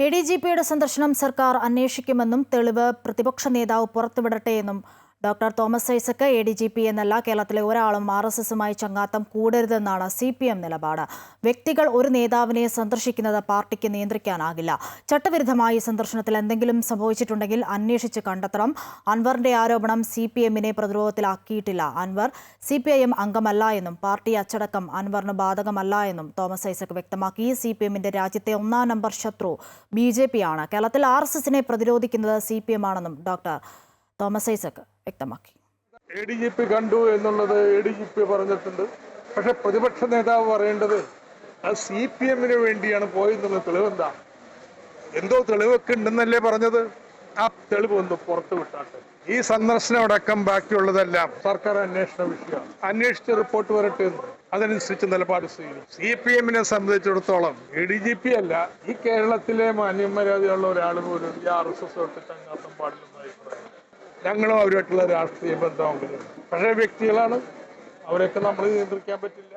എഡിജിപിയുടെ സന്ദർശനം സർക്കാർ അന്വേഷിക്കുമെന്നും തെളിവ് പ്രതിപക്ഷ നേതാവ് പുറത്തുവിടട്ടെയെന്നും ഡോക്ടർ തോമസ് ഐസക്. എഡിജിപി എന്നല്ല, കേരളത്തിലെ ഒരാളും RSSുമായി ചങ്ങാത്തം കൂടരുതെന്നാണ് CPM നിലപാട്. വ്യക്തികൾ ഒരു നേതാവിനെ സന്ദർശിക്കുന്നത് പാർട്ടിക്ക് നിയന്ത്രിക്കാനാകില്ല. ചട്ടവിരുദ്ധമായി സന്ദർശനത്തിൽ എന്തെങ്കിലും സംഭവിച്ചിട്ടുണ്ടെങ്കിൽ അന്വേഷിച്ച് കണ്ടെത്തണം. അൻവറിന്റെ ആരോപണം CPMനെ പ്രതിരോധത്തിലാക്കിയിട്ടില്ല. അൻവർ CPIM അംഗമല്ല എന്നും പാർട്ടി അച്ചടക്കം അൻവറിന് ബാധകമല്ല എന്നും തോമസ് ഐസക് വ്യക്തമാക്കി. CPMന്റെ രാജ്യത്തെ ഒന്നാം നമ്പർ ശത്രു BJP ആണ്. കേരളത്തിൽ RSSനെ പ്രതിരോധിക്കുന്നത് CPM ആണെന്നും ഡോക്ടർ തോമസ് ഐസക് വ്യക്തമാക്കി. ADGP കണ്ടു എന്നുള്ളത് ADGP പറഞ്ഞിട്ടുണ്ട്. പക്ഷെ പ്രതിപക്ഷ നേതാവ് പറയേണ്ടത് അത് CPMന് വേണ്ടിയാണ് പോയെന്നുള്ള തെളിവെന്താ? എന്തോ തെളിവൊക്കെ ഉണ്ടെന്നല്ലേ പറഞ്ഞത്? ആ തെളിവ് ഒന്ന് പുറത്തു വിട്ടാട്ടെ. ഈ സന്ദർശനം അടക്കം ബാക്കിയുള്ളതെല്ലാം സർക്കാർ അന്വേഷണ വിഷയമാണ്. അന്വേഷിച്ച് റിപ്പോർട്ട് വരട്ടെ, അതനുസരിച്ച് നിലപാട് സ്വീകരിക്കും. CPMനെ സംബന്ധിച്ചിടത്തോളം ADGP അല്ല, ഈ കേരളത്തിലെ മാന്യമര്യാദയുള്ള ഒരാൾ പോലും ഈ RSS ചങ്ങാത്തം പാടില്ലെന്നായി പറയുന്നത്. ഞങ്ങളും അവരുമായിട്ടുള്ള രാഷ്ട്രീയ ബന്ധമെങ്കിലും പക്ഷേ വ്യക്തികളാണ്, അവരെയൊക്കെ നമ്മൾ നിയന്ത്രിക്കാൻ പറ്റില്ല.